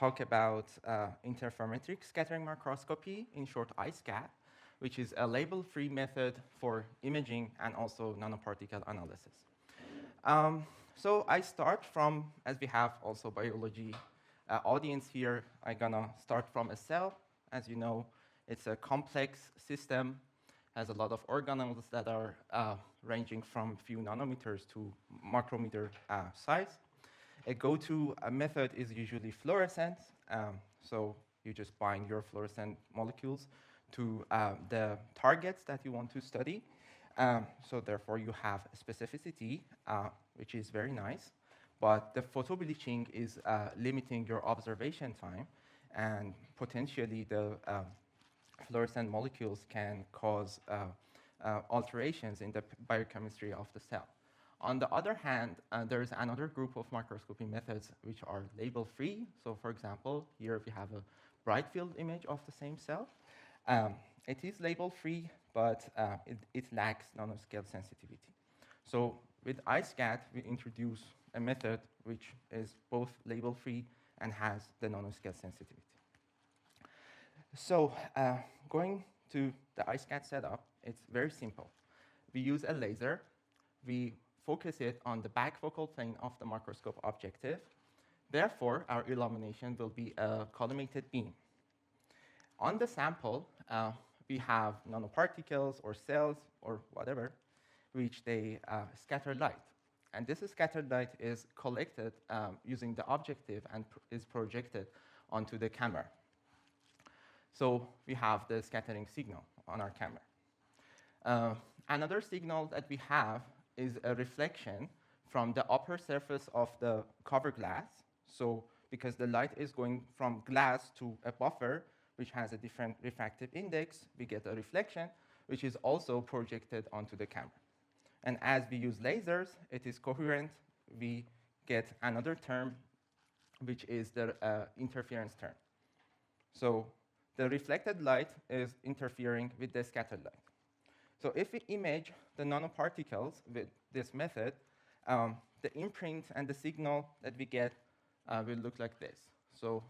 talk about interferometric scattering microscopy, in short ISCAT, which is a label-free method for imaging and also nanoparticle analysis. So I start from, as we have also biology audience here, I'm gonna start from a cell. As you know, it's a complex system, has a lot of organelles that are ranging from few nanometers to micrometer size. A go-to method is usually fluorescence. So you just bind your fluorescent molecules to the targets that you want to study. So therefore, you have specificity, which is very nice. But the photobleaching is limiting your observation time, and potentially the fluorescent molecules can cause alterations in the biochemistry of the cell. On the other hand, there is another group of microscopy methods which are label-free. So for example, here we have a bright field image of the same cell. It is label-free, but it lacks nanoscale sensitivity. So with ISCAT, we introduce a method which is both label-free and has the nanoscale sensitivity. So going to the ISCAT setup, it's very simple. We use a laser. We focus it on the back focal plane of the microscope objective. Therefore, our illumination will be a collimated beam. On the sample, we have nanoparticles or cells or whatever, which they scatter light. And this scattered light is collected using the objective and is projected onto the camera. So we have the scattering signal on our camera. Another signal that we have is a reflection from the upper surface of the cover glass. So because the light is going from glass to a buffer, which has a different refractive index, we get a reflection, which is also projected onto the camera. And as we use lasers, it is coherent. We get another term, which is the interference term. So the reflected light is interfering with the scattered light. So if we image the nanoparticles with this method, the imprint and the signal that we get will look like this. So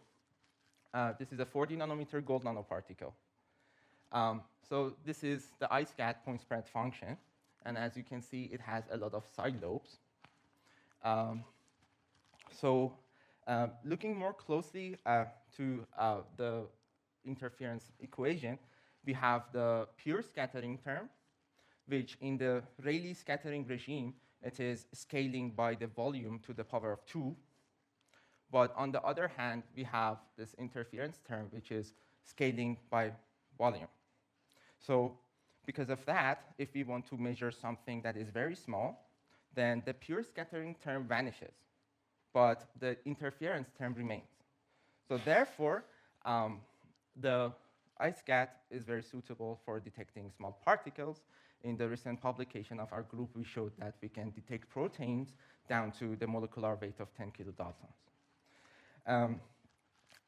this is a 40 nanometer gold nanoparticle. So this is the ISCAT point spread function. And as you can see, it has a lot of side lobes. So looking more closely to the interference equation, we have the pure scattering term, which in the Rayleigh scattering regime, it is scaling by the volume to the power of 2. But on the other hand, we have this interference term, which is scaling by volume. So because of that, if we want to measure something that is very small, then the pure scattering term vanishes, but the interference term remains. So therefore, the ISCAT is very suitable for detecting small particles. In the recent publication of our group, we showed that we can detect proteins down to the molecular weight of 10 kilodaltons.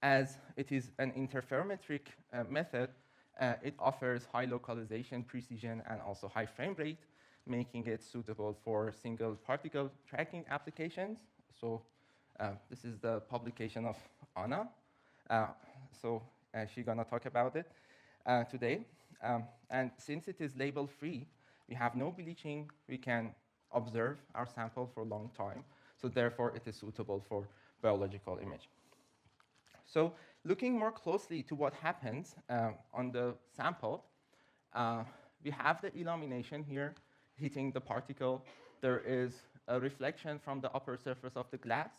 As it is an interferometric method, it offers high localization precision and also high frame rate, making it suitable for single particle tracking applications. So this is the publication of Anna. She's gonna talk about it today. And since it is label-free, we have no bleaching. We can observe our sample for a long time. So therefore, it is suitable for biological imaging. So looking more closely to what happens on the sample, we have the illumination here hitting the particle. There is a reflection from the upper surface of the glass.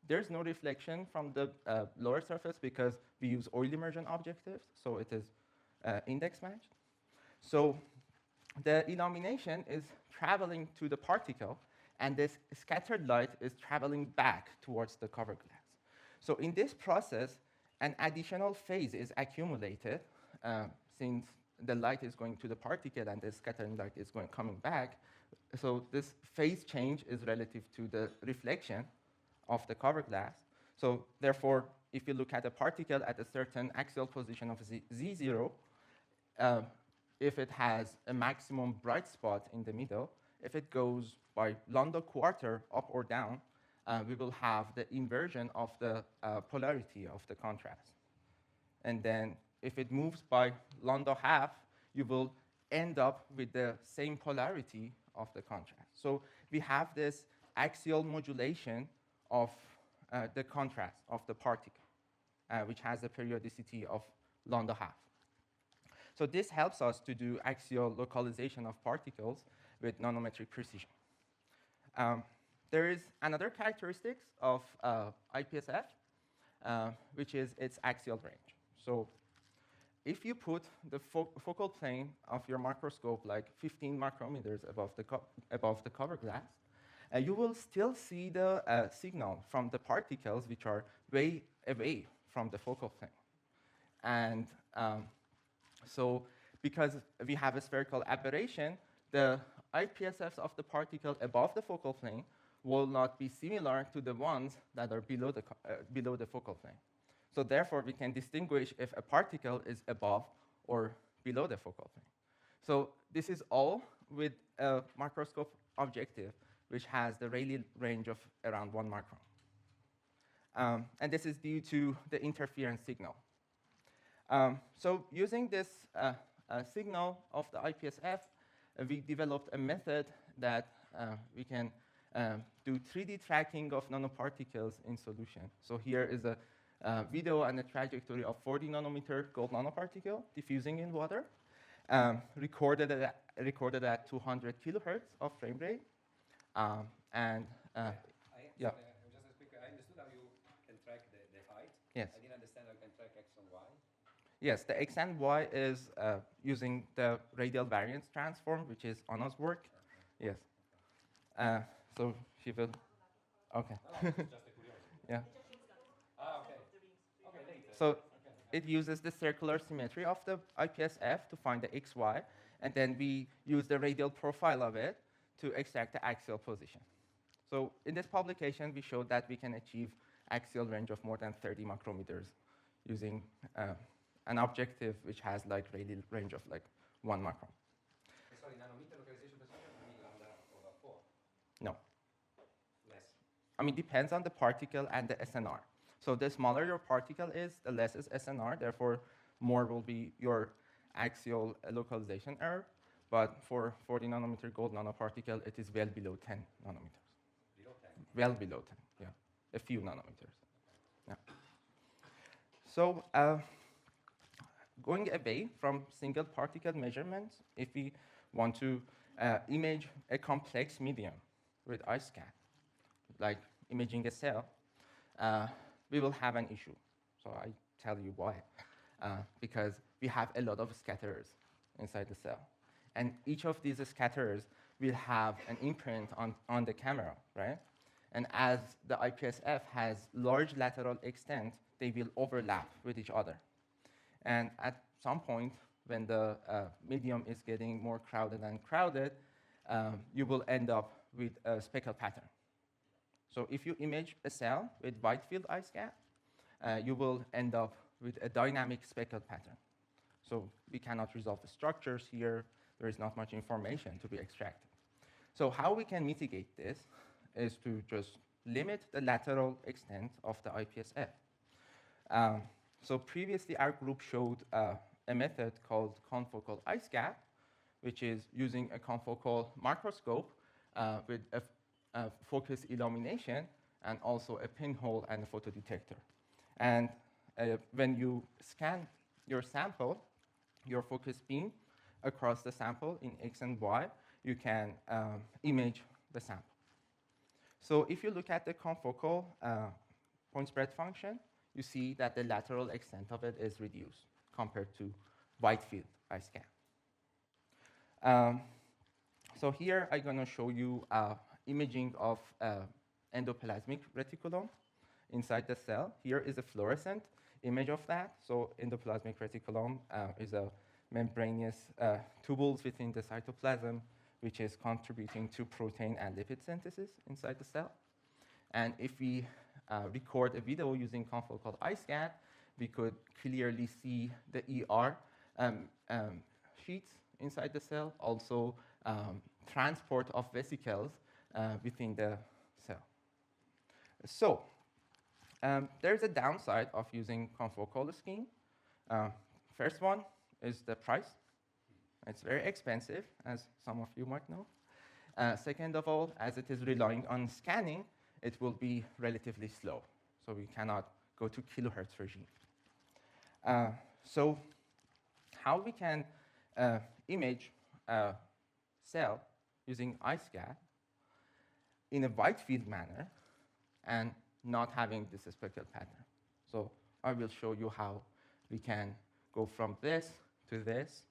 There's no reflection from the lower surface because we use oil immersion objectives, so it is index matched. So the illumination is traveling to the particle, and this scattered light is traveling back towards the cover glass. So in this process, an additional phase is accumulated since the light is going to the particle and the scattering light is coming back. So this phase change is relative to the reflection of the cover glass. So therefore, if you look at a particle at a certain axial position of Z0, if it has a maximum bright spot in the middle, if it goes by lambda quarter up or down, we will have the inversion of the polarity of the contrast. And then if it moves by lambda half, you will end up with the same polarity of the contrast. So we have this axial modulation of the contrast of the particle, which has a periodicity of lambda half. So this helps us to do axial localization of particles with nanometric precision. There is another characteristic of IPSF, which is its axial range. So if you put the focal plane of your microscope like 15 micrometers above the cover glass, you will still see the signal from the particles which are way away from the focal plane. And so because we have a spherical aberration, the IPSFs of the particle above the focal plane will not be similar to the ones that are below the focal plane. So therefore, we can distinguish if a particle is above or below the focal plane. So this is all with a microscope objective, which has the Rayleigh range of around 1 micron. And this is due to the interference signal. So using this signal of the IPSF, we developed a method that we can do 3D tracking of nanoparticles in solution. So here is a video and a trajectory of 40 nanometer gold nanoparticle diffusing in water, recorded at 200 kilohertz of frame rate. And yeah. Just a quick, I understood how you can track the height. Yes. I didn't understand how you can track X and Y. Yes, the X and Y is using the radial variance transform, which is Anna's work. Yes. So she will. Okay. No, it's just a curiosity. Yeah. Okay. Okay, later. So it uses the circular symmetry of the IPSF to find the XY, and then we use the radial profile of it to extract the axial position. So in this publication, we showed that we can achieve axial range of more than 30 micrometers using an objective which has like Rayleigh range of like 1 micron. Sorry, nanometer localization precision, you mean lambda over 4? No. Less. I mean, depends on the particle and the SNR. So the smaller your particle is, the less is SNR, therefore more will be your axial localization error. But for 40 nanometer gold nanoparticle, it is well below 10 nanometers. Below 10? Well below 10, yeah. A few nanometers. Yeah. So going away from single particle measurements, if we want to image a complex medium with iSCAN, like imaging a cell, we will have an issue. So I tell you why. Because we have a lot of scatterers inside the cell. And each of these scatterers will have an imprint on the camera, right? And as the IPSF has large lateral extent, they will overlap with each other. And at some point, when the medium is getting more crowded and crowded, you will end up with a speckle pattern. So if you image a cell with wide field iSCAN, you will end up with a dynamic speckle pattern. So we cannot resolve the structures here. There is not much information to be extracted. So how we can mitigate this is to just limit the lateral extent of the IPSF. So previously, our group showed a method called confocal iSCAN, which is using a confocal microscope with a focus illumination and also a pinhole and a photodetector. And when you scan your sample, your focus beam across the sample in X and Y, you can image the sample. So if you look at the confocal point spread function, you see that the lateral extent of it is reduced compared to wide field iSCAN. So here I'm going to show you imaging of endoplasmic reticulum inside the cell. Here is a fluorescent image of that. So endoplasmic reticulum is a membranous tubules within the cytoplasm, which is contributing to protein and lipid synthesis inside the cell. And if we record a video using confocal iSCAN, we could clearly see the ER sheets inside the cell, also transport of vesicles within the cell. So there's a downside of using confocal scheme. First one is the price. It's very expensive, as some of you might know. Second of all, as it is relying on scanning, it will be relatively slow. So we cannot go to kilohertz regime. So how we can image a cell using iSCAD in a wide field manner and not having this spectral pattern. So I will show you how we can go from this to this.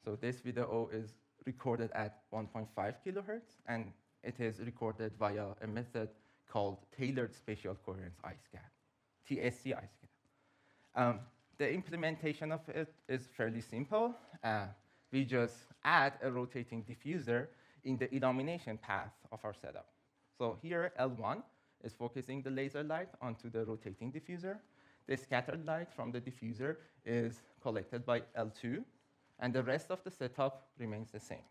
So this video is recorded at 1.5 kilohertz, and it is recorded via a method called Tailored Spatial Coherence iSCAD, TSC iSCAD. The implementation of it is fairly simple. We just add a rotating diffuser in the illumination path of our setup. So here, L1 is focusing the laser light onto the rotating diffuser. The scattered light from the diffuser is collected by L2, and the rest of the setup remains the same.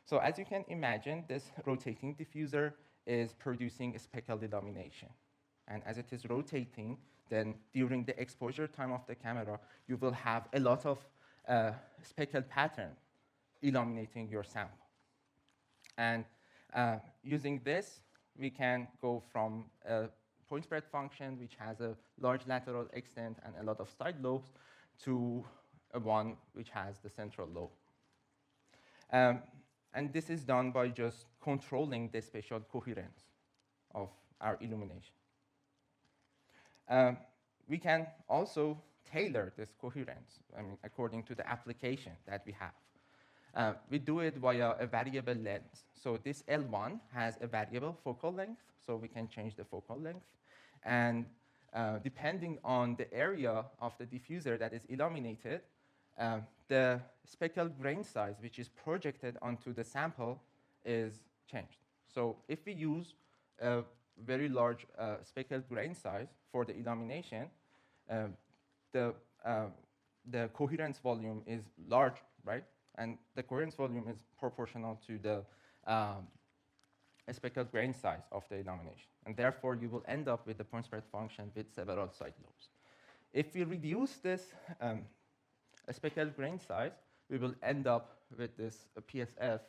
So as you can imagine, this rotating diffuser is producing a speckled illumination. And as it is rotating, then during the exposure time of the camera, you will have a lot of speckled pattern illuminating your sample. And using this, we can go from a point spread function, which has a large lateral extent and a lot of side lobes, to a one which has the central lobe. And this is done by just controlling the spatial coherence of our illumination. We can also tailor this coherence, according to the application that we have. We do it via a variable lens. So this L1 has a variable focal length, so we can change the focal length. And depending on the area of the diffuser that is illuminated, the speckled grain size, which is projected onto the sample, is changed. So if we use a very large speckled grain size for the illumination, the coherence volume is large, right? And the coherence volume is proportional to the speckled grain size of the illumination. And therefore, you will end up with the point spread function with several side lobes. If we reduce this speckled grain size, we will end up with this PSF,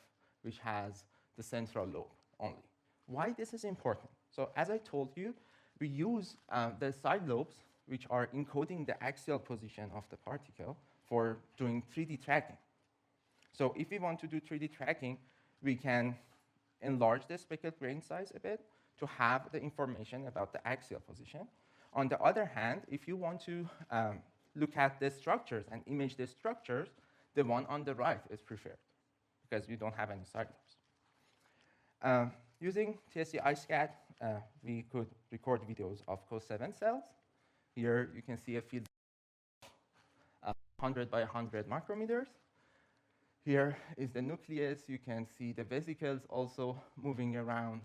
which has the central lobe only. Why this is important? So as I told you, we use the side lobes, which are encoding the axial position of the particle, for doing 3D tracking. So if we want to do 3D tracking, we can enlarge the speckled grain size a bit to have the information about the axial position. On the other hand, if you want to look at the structures and image the structures, the one on the right is preferred because you don't have any side lobes. Using TSC iSCAD, we could record videos of COS7 cells. Here you can see a field of 100 by 100 micrometers. Here is the nucleus. You can see the vesicles also moving around.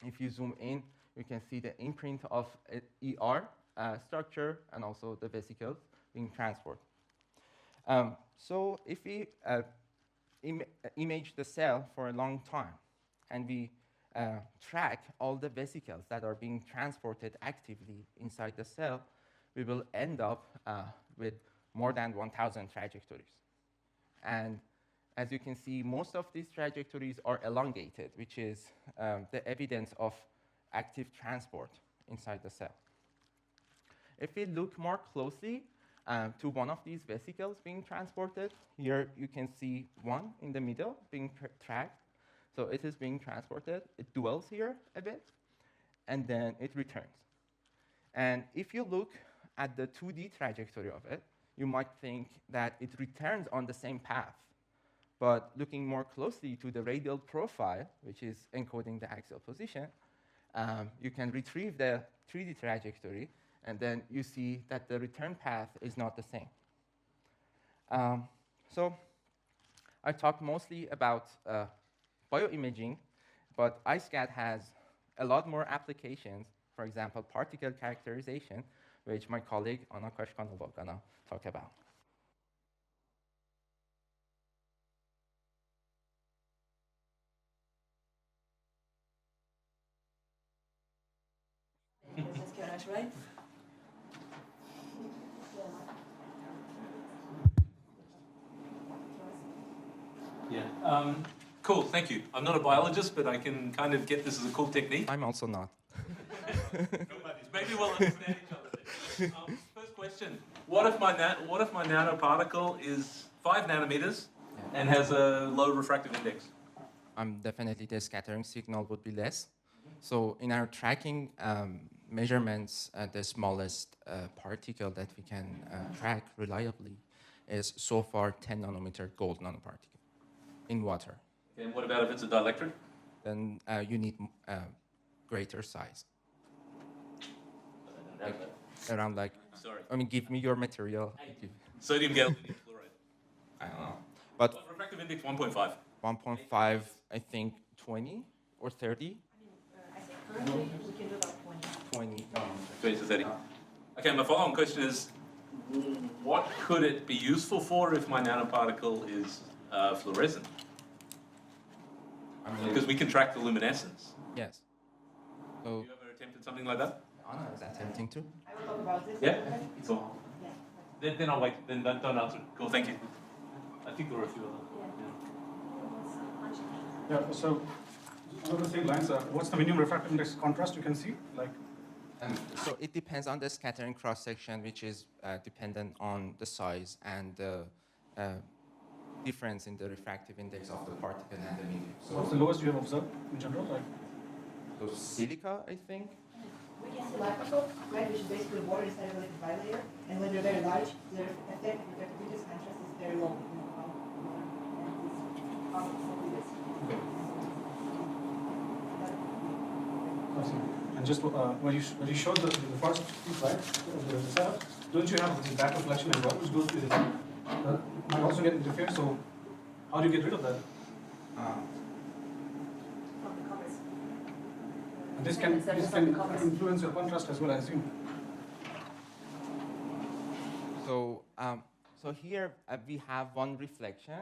If you zoom in, you can see the imprint of ER structure and also the vesicles being transported. So if we image the cell for a long time and we track all the vesicles that are being transported actively inside the cell, we will end up with more than 1,000 trajectories. And as you can see, most of these trajectories are elongated, which is the evidence of active transport inside the cell. If we look more closely to one of these vesicles being transported, here you can see one in the middle being tracked. So it is being transported. It dwells here a bit, and then it returns. And if you look at the 2D trajectory of it, you might think that it returns on the same path. But looking more closely to the radial profile, which is encoding the axial position, you can retrieve the 3D trajectory, and then you see that the return path is not the same. So I talked mostly about bioimaging, but iSCAD has a lot more applications, for example, particle characterization, which my colleague Anna Kashakanova is gonna talk about. much, right? Yeah. Cool, thank you. I'm not a biologist, but I can kind of get this as a cool technique. I'm also not. Maybe we'll understand each other then. First question: what if my nanoparticle is 5 nanometers and has a low refractive index? Definitely the scattering signal would be less. So in our tracking measurements, the smallest particle that we can track reliably is so far 10 nanometer gold nanoparticle in water. Okay, and what about if it's a dielectric? Then you need greater size. Around like, Sorry. I mean, give me your material. Sodium galvanese chloride. I don't know. But Refractive index 1.5. 1.5, I think 20 or 30? I think currently we can do about 20. 20. 20 to 30. Okay, my follow-on question is, what could it be useful for if my nanoparticle is fluorescent? Because we can track the luminescence. Yes. So, Have you ever attempted something like that? Anna is attempting to. I will talk about this. Yeah? Okay? Cool. Yeah. Then I'll wait. Then don't answer. Cool, thank you. I think there were a few others. Yeah, so along the same lines, what's the minimum refractive index contrast you can see? Like, So it depends on the scattering cross-section, which is dependent on the size and the difference in the refractive index of the particle and the medium. what's the lowest you have observed in general? Like, So silica, I think. We can see microscope, right, which is basically water inside of a liquid bilayer, and when they're very large, their effective refractive contrast is very low. and just when you showed the first piece, right, the setup, don't you have the back reflection as well, which goes to the might also get interfered. So how do you get rid of that? From the covers. And this can influence your contrast as well, I assume. So, so here we have one reflection,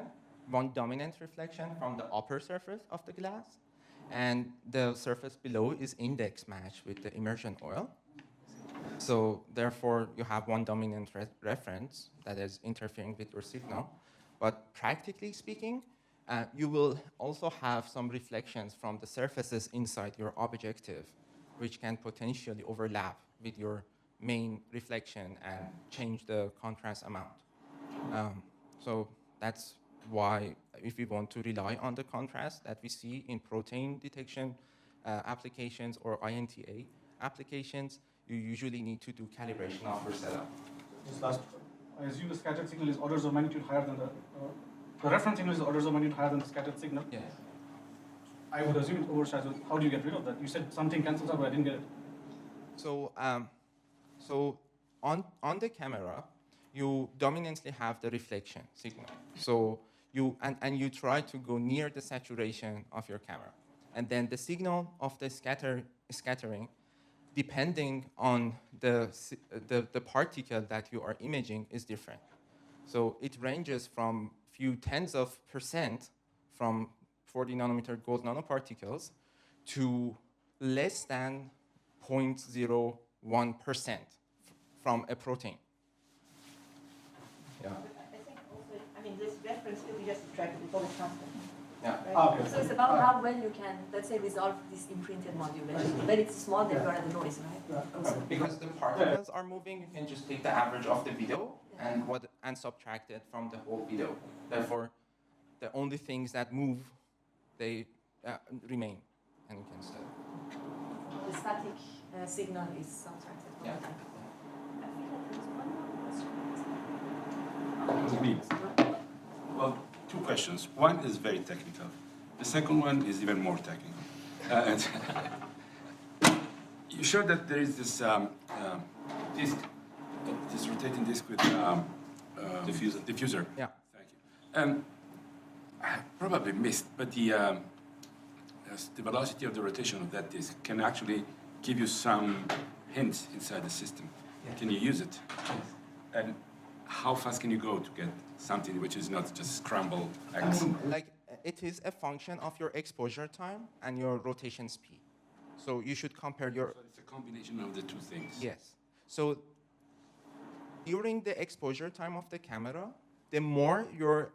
one dominant reflection from the upper surface of the glass, and the surface below is index matched with the immersion oil. So therefore, you have one dominant reference that is interfering with your signal. But practically speaking, you will also have some reflections from the surfaces inside your objective, which can potentially overlap with your main reflection and change the contrast amount. So that's why if we want to rely on the contrast that we see in protein detection applications or INTA applications, you usually need to do calibration of your setup. This last, I assume the scattered signal is orders of magnitude higher than the reference signal is orders of magnitude higher than the scattered signal. Yes. I would assume it overshadows. So how do you get rid of that? You said something cancels out, but I didn't get it. So, so on the camera, you dominantly have the reflection signal. So you and you try to go near the saturation of your camera, and then the signal of the scattering, depending on the particle that you are imaging, is different. So it ranges from few tens of percent from 40 nanometer gold nanoparticles to less than 0.01% from a protein. Yeah. I think also, I mean, this reference field you just subtracted, it's always constant. Yeah. Right? Okay. So it's about how well you can, let's say, resolve this imprinted modulation. When it's small, then you are at the noise, right? Also. Because the particles are moving, you can just take the average of the video and subtract it from the whole video. Therefore, the only things that move, they remain, and you can study. The static signal is subtracted from Yeah. the time. I feel like there was one more question. Me. Well, two questions. One is very technical. The second one is even more technical. And you showed that there is this disc, this rotating disc with diffuser. Yeah. Thank you. I probably missed, but the velocity of the rotation of that disc can actually give you some hints inside the system. Yeah. Can you use it? And how fast can you go to get something which is not just scramble X? Like, it is a function of your exposure time and your rotation speed. So you should compare your... So it's a combination of the two things. Yes. So during the exposure time of the camera, the more your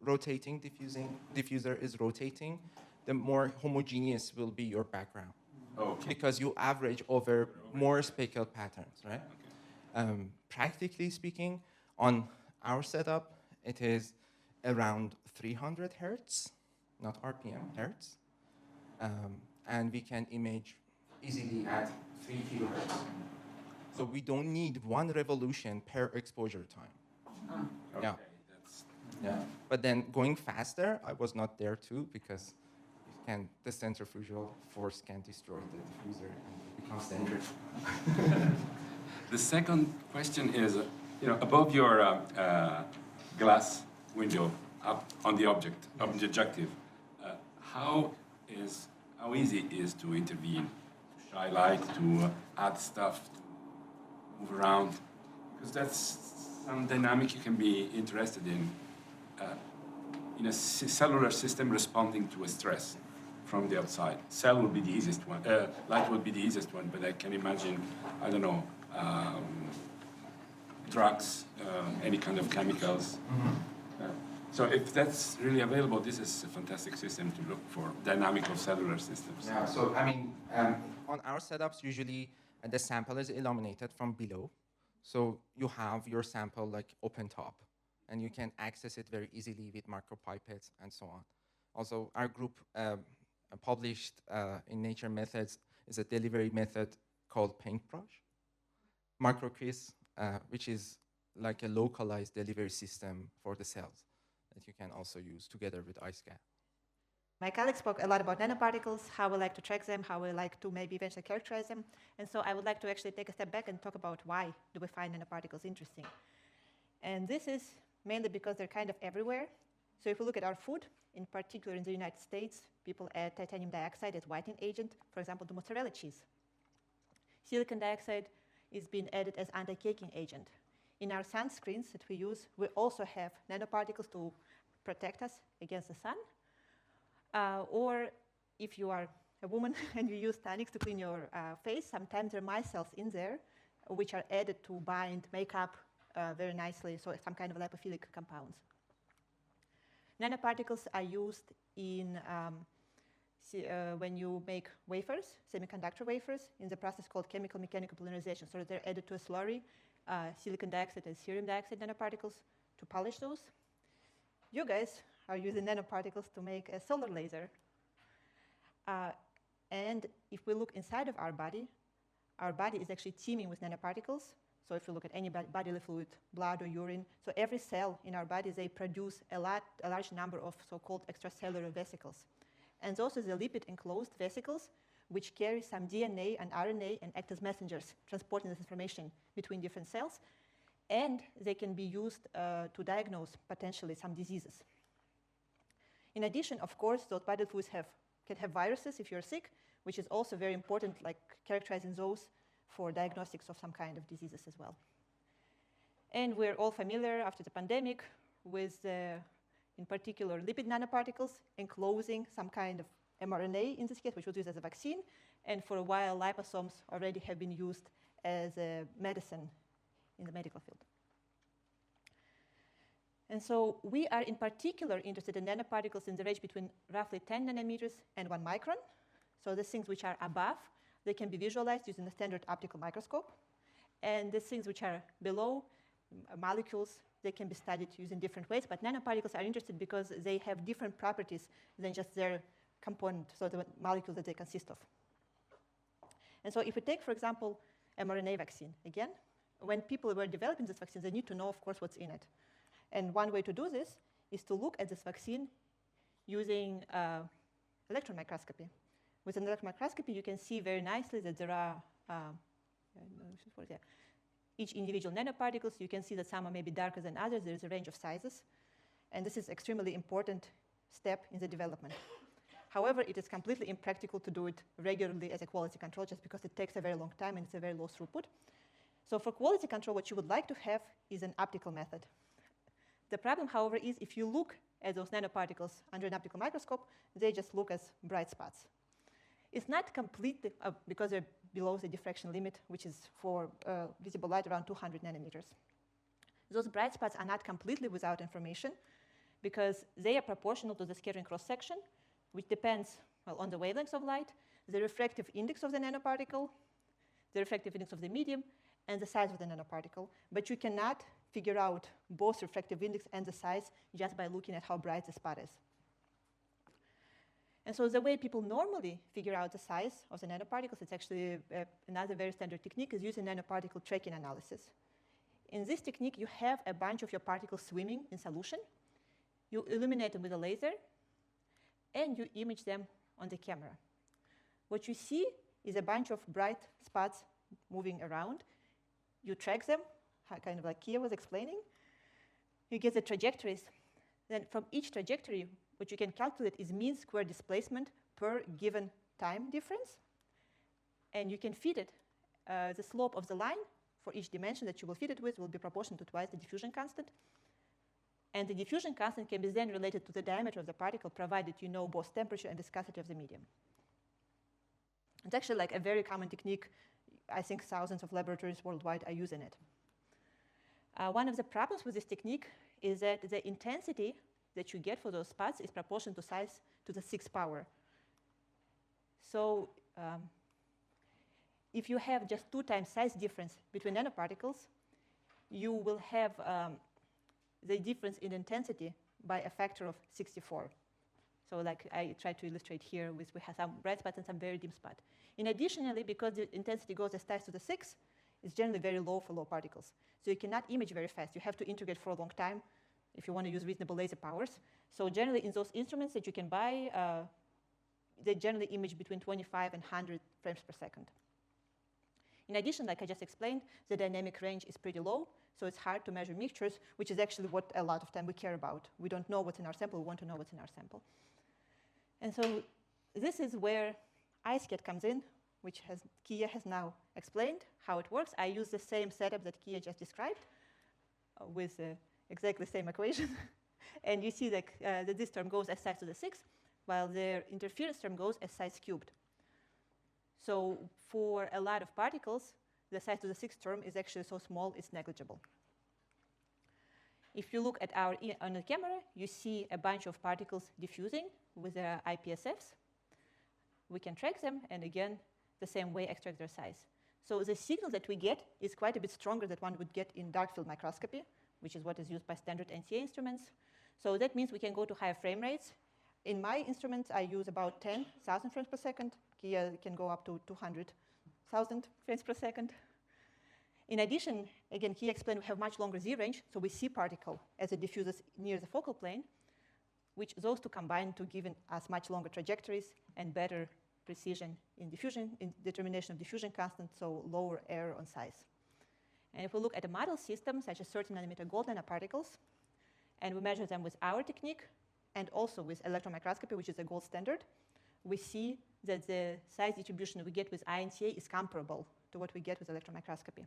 rotating diffuser is rotating, the more homogeneous will be your background. Okay. Because you average over more speckled patterns, right? Practically speaking, on our setup, it is around 300 hertz, not RPM, hertz. And we can image easily at 3 kilohertz. So we don't need one revolution per exposure time. Okay. Yeah. That's Yeah. But then going faster, I was not there too, because the centrifugal force can destroy the diffuser and it becomes dangerous. The second question is, above your glass window, up on the objective, how easy it is to intervene, to shy light, to add stuff, to move around, because that's some dynamic you can be interested in a cellular system responding to a stress from the outside. Cell would be the easiest one. Light would be the easiest one, but I can imagine, I don't know, drugs, any kind of chemicals. So if that's really available, this is a fantastic system to look for, dynamical cellular systems. Yeah, so I mean, on our setups, usually the sample is illuminated from below. So you have your sample like open top, and you can access it very easily with micropipettes and so on. Also, our group published in Nature Methods is a delivery method called paintbrush. Microcris, which is like a localized delivery system for the cells that you can also use together with iSCAT. My colleague spoke a lot about nanoparticles, how we like to track them, how we like to maybe eventually characterize them. And so I would like to actually take a step back and talk about why do we find nanoparticles interesting. And this is mainly because they're kind of everywhere. So if we look at our food, in particular in the United States, people add titanium dioxide as whitening agent, for example, to mozzarella cheese. Silicon dioxide is being added as anti-caking agent. In our sunscreens that we use, we also have nanoparticles to protect us against the sun. Or if you are a woman and you use tonics to clean your face, sometimes there are micelles in there which are added to bind makeup very nicely, so some kind of lipophilic compounds. Nanoparticles are used in when you make wafers, semiconductor wafers, in the process called chemical mechanical polymerization. So they're added to a slurry, silicon dioxide and cerium dioxide nanoparticles to polish those. You guys are using nanoparticles to make a solar laser. And if we look inside of our body is actually teeming with nanoparticles. So if you look at any bodily fluid, blood or urine, so every cell in our body, they produce a large number of so-called extracellular vesicles. And those are the lipid-enclosed vesicles, which carry some DNA and RNA and act as messengers, transporting this information between different cells. And they can be used to diagnose potentially some diseases. In addition, of course, those bodily fluids can have viruses if you're sick, which is also very important, like characterizing those for diagnostics of some kind of diseases as well. And we're all familiar after the pandemic with, in particular, lipid nanoparticles enclosing some kind of mRNA in this case, which was used as a vaccine. And for a while, liposomes already have been used as a medicine in the medical field. And so we are in particular interested in nanoparticles in the range between roughly 10 nanometers and 1 micron. So the things which are above, they can be visualized using the standard optical microscope. And the things which are below, molecules, they can be studied using different ways. But nanoparticles are interested because they have different properties than just their component, so the molecules that they consist of. And so if we take, for example, mRNA vaccine, again, when people were developing this vaccine, they need to know, of course, what's in it. And one way to do this is to look at this vaccine using electron microscopy. With an electron microscopy, you can see very nicely that there are each individual nanoparticles. You can see that some are maybe darker than others. There is a range of sizes. And this is an extremely important step in the development. However, it is completely impractical to do it regularly as a quality control just because it takes a very long time and it's a very low throughput. So for quality control, what you would like to have is an optical method. The problem, however, is if you look at those nanoparticles under an optical microscope, they just look as bright spots. It's not completely, because they're below the diffraction limit, which is for visible light around 200 nanometers. Those bright spots are not completely without information because they are proportional to the scattering cross-section, which depends on the wavelengths of light, the refractive index of the nanoparticle, the refractive index of the medium, and the size of the nanoparticle. But you cannot figure out both refractive index and the size just by looking at how bright the spot is. And so the way people normally figure out the size of the nanoparticles, it's actually another very standard technique, is using nanoparticle tracking analysis. In this technique, you have a bunch of your particles swimming in solution. You illuminate them with a laser, and you image them on the camera. What you see is a bunch of bright spots moving around. You track them, kind of like Kia was explaining. You get the trajectories. Then from each trajectory, what you can calculate is mean square displacement per given time difference. And you can feed it. The slope of the line for each dimension that you will feed it with will be proportional to twice the diffusion constant. And the diffusion constant can be then related to the diameter of the particle, provided you know both temperature and viscosity of the medium. It's actually like a very common technique. I think thousands of laboratories worldwide are using it. One of the problems with this technique is that the intensity that you get for those spots is proportional to size to the 6th power. So if you have just 2 times size difference between nanoparticles, you will have the difference in intensity by a factor of 64. So like I tried to illustrate here, we have some bright spots and some very dim spot. In additionally, because the intensity goes as times to the 6, it's generally very low for low particles. So you cannot image very fast. You have to integrate for a long time if you want to use reasonable laser powers. So generally, in those instruments that you can buy, they generally image between 25 and 100 frames per second. In addition, like I just explained, the dynamic range is pretty low, so it's hard to measure mixtures, which is actually what a lot of time we care about. We don't know what's in our sample, we want to know what's in our sample. And so this is where iSCAT comes in, which Kia has now explained how it works. I use the same setup that Kia just described with exactly the same equation. And you see that this term goes as size to the 6, while the interference term goes as size cubed. So for a lot of particles, the size to the 6th term is actually so small it's negligible. If you look at on the camera, you see a bunch of particles diffusing with their IPSFs. We can track them, and again, the same way extract their size. So the signal that we get is quite a bit stronger than one would get in dark field microscopy, which is what is used by standard NCA instruments. So that means we can go to higher frame rates. In my instruments, I use about 10,000 frames per second. Kia can go up to 200,000 frames per second. In addition, again, Kia explained we have much longer Z range, so we see particle as it diffuses near the focal plane, which those two combine to give us much longer trajectories and better precision in diffusion, in determination of diffusion constant, so lower error on size. And if we look at a model system, such as 30 nanometer gold nanoparticles, and we measure them with our technique, and also with electron microscopy, which is a gold standard, we see that the size distribution we get with INCA is comparable to what we get with electron microscopy.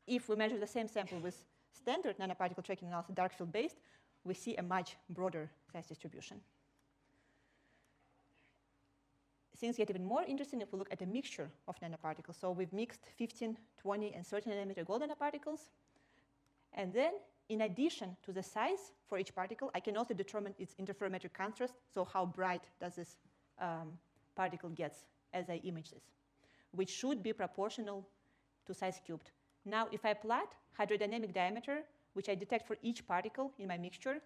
If we measure the same sample with standard nanoparticle tracking analysis, dark field based, we see a much broader size distribution. Things get even more interesting if we look at a mixture of nanoparticles. So we've mixed 15, 20, and 30 nanometer gold nanoparticles. And then, in addition to the size for each particle, I can also determine its interferometric contrast, so how bright does this particle get as I image this, which should be proportional to size cubed. Now, if I plot hydrodynamic diameter, which I detect for each particle in my mixture,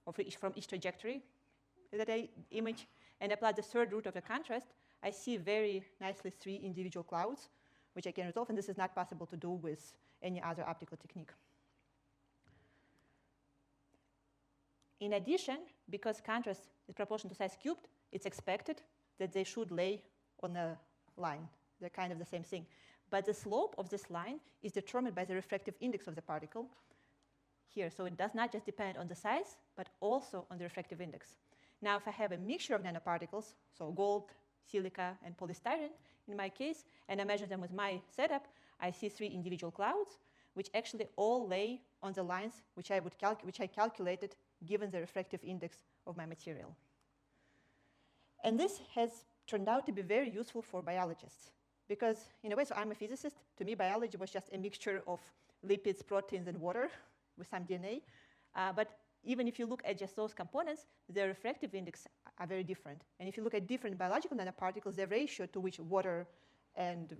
or from each trajectory that I image, and apply the third root of the contrast, I see very nicely 3 individual clouds, which I can resolve, and this is not possible to do with any other optical technique. In addition, because contrast is proportional to size cubed, it's expected that they should lay on a line. They're kind of the same thing. But the slope of this line is determined by the refractive index of the particle here. So it does not just depend on the size, but also on the refractive index. Now, if I have a mixture of nanoparticles, so gold, silica, and polystyrene in my case, and I measure them with my setup, I see 3 individual clouds, which actually all lay on the lines which I calculated given the refractive index of my material. And this has turned out to be very useful for biologists. Because in a way, so I'm a physicist. To me, biology was just a mixture of lipids, proteins, and water with some DNA. But even if you look at just those components, their refractive index are very different. And if you look at different biological nanoparticles, the ratio to which water and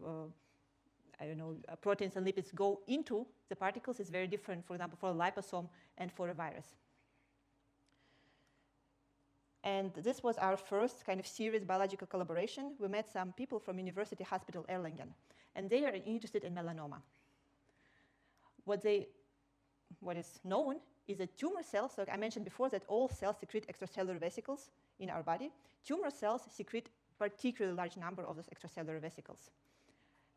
proteins and lipids go into the particles is very different, for example, for a liposome and for a virus. And this was our first kind of serious biological collaboration. We met some people from University Hospital Erlangen, and they are interested in melanoma. What is known is that tumor cells, so I mentioned before that all cells secrete extracellular vesicles in our body. Tumor cells secrete particularly large number of those extracellular vesicles.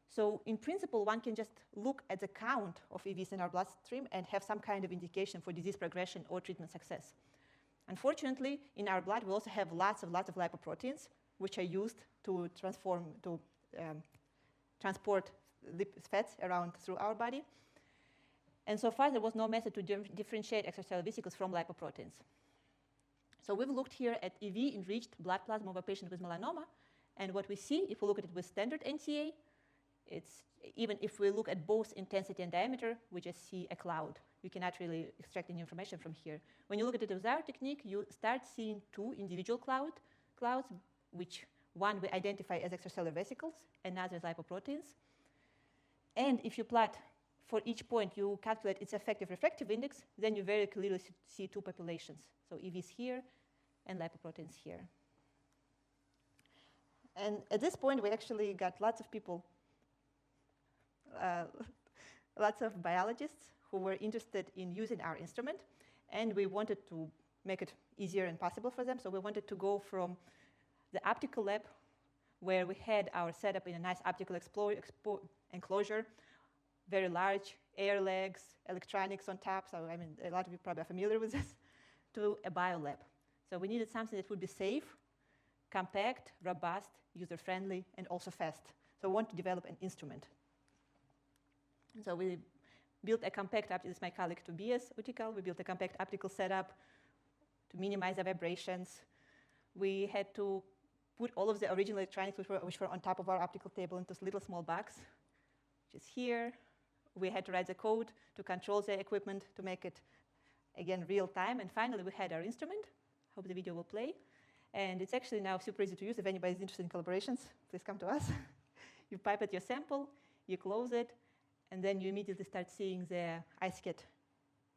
So in principle, one can just look at the count of EVs in our bloodstream and have some kind of indication for disease progression or treatment success. Unfortunately, in our blood, we also have lots of lipoproteins, which are used to transport fats around through our body. And so far, there was no method to differentiate extracellular vesicles from lipoproteins. So we've looked here at EV-enriched blood plasma of a patient with melanoma. And what we see, if we look at it with standard NCA, even if we look at both intensity and diameter, we just see a cloud. You cannot really extract any information from here. When you look at it with our technique, you start seeing two individual clouds, which one we identify as extracellular vesicles, another as lipoproteins. And if you plot for each point, you calculate its effective refractive index, then you very clearly see two populations. So EVs here and lipoproteins here. And at this point, we actually got lots of people, lots of biologists who were interested in using our instrument, and we wanted to make it easier and possible for them. So we wanted to go from the optical lab, where we had our setup in a nice optical enclosure, very large air legs, electronics on top. So I mean, a lot of you probably are familiar with this, to a biolab. So we needed something that would be safe, compact, robust, user-friendly, and also fast. So we want to develop an instrument. So we built a compact, this is my colleague Tobias Utikal. We built a compact optical setup to minimize the vibrations. We had to put all of the original electronics which were on top of our optical table into this little small box, which is here. We had to write the code to control the equipment to make it, again, real time. And finally, we had our instrument. Hope the video will play. And it's actually now super easy to use. If anybody's interested in collaborations, please come to us. You pipette your sample, you close it, and then you immediately start seeing the iSCAT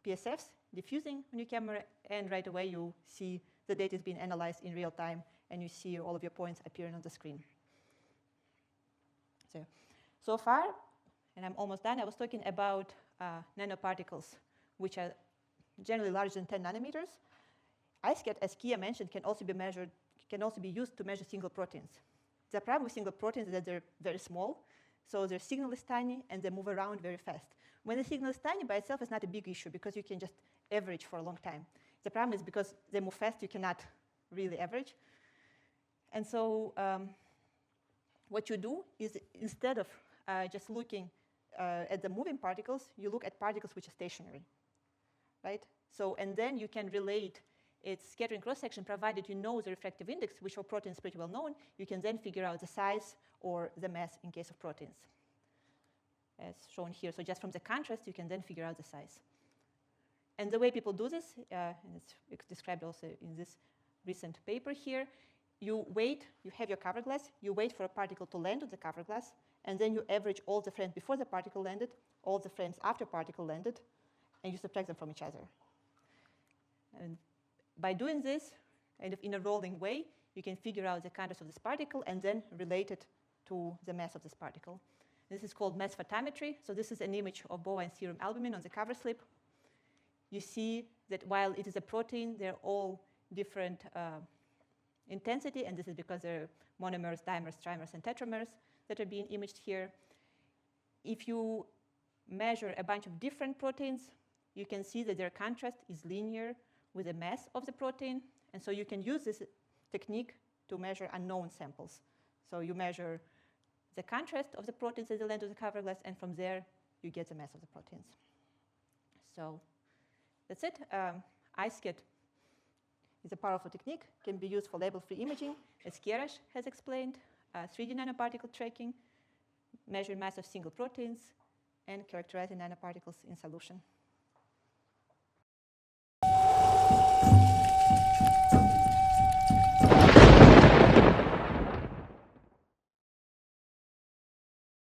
PSFs diffusing on your camera, and right away you see the data is being analyzed in real time, and you see all of your points appearing on the screen. So far, and I'm almost done, I was talking about nanoparticles, which are generally larger than 10 nanometers. iSCAT, as Kia mentioned, can also be used to measure single proteins. The problem with single proteins is that they're very small, so their signal is tiny and they move around very fast. When the signal is tiny by itself, it's not a big issue because you can just average for a long time. The problem is because they move fast, you cannot really average. And so what you do is, instead of just looking at the moving particles, you look at particles which are stationary, right? So, and then you can relate its scattering cross-section, provided you know the refractive index, which for proteins is pretty well known. You can then figure out the size or the mass in case of proteins, as shown here. So just from the contrast, you can then figure out the size. And the way people do this, and it's described also in this recent paper here, you wait, you have your cover glass, you wait for a particle to land on the cover glass, and then you average all the frames before the particle landed, all the frames after particle landed, and you subtract them from each other. And by doing this, kind of in a rolling way, you can figure out the contrast of this particle and then relate it to the mass of this particle. This is called mass photometry. So this is an image of bovine serum albumin on the cover slip. You see that while it is a protein, they're all different intensity, and this is because there are monomers, dimers, trimers, and tetramers that are being imaged here. If you measure a bunch of different proteins, you can see that their contrast is linear with the mass of the protein. And so you can use this technique to measure unknown samples. So you measure the contrast of the proteins at the land of the cover glass, and from there, you get the mass of the proteins. So that's it. iSCAT is a powerful technique, can be used for label-free imaging, as Kiarash has explained, 3D nanoparticle tracking, measuring mass of single proteins, and characterizing nanoparticles in solution.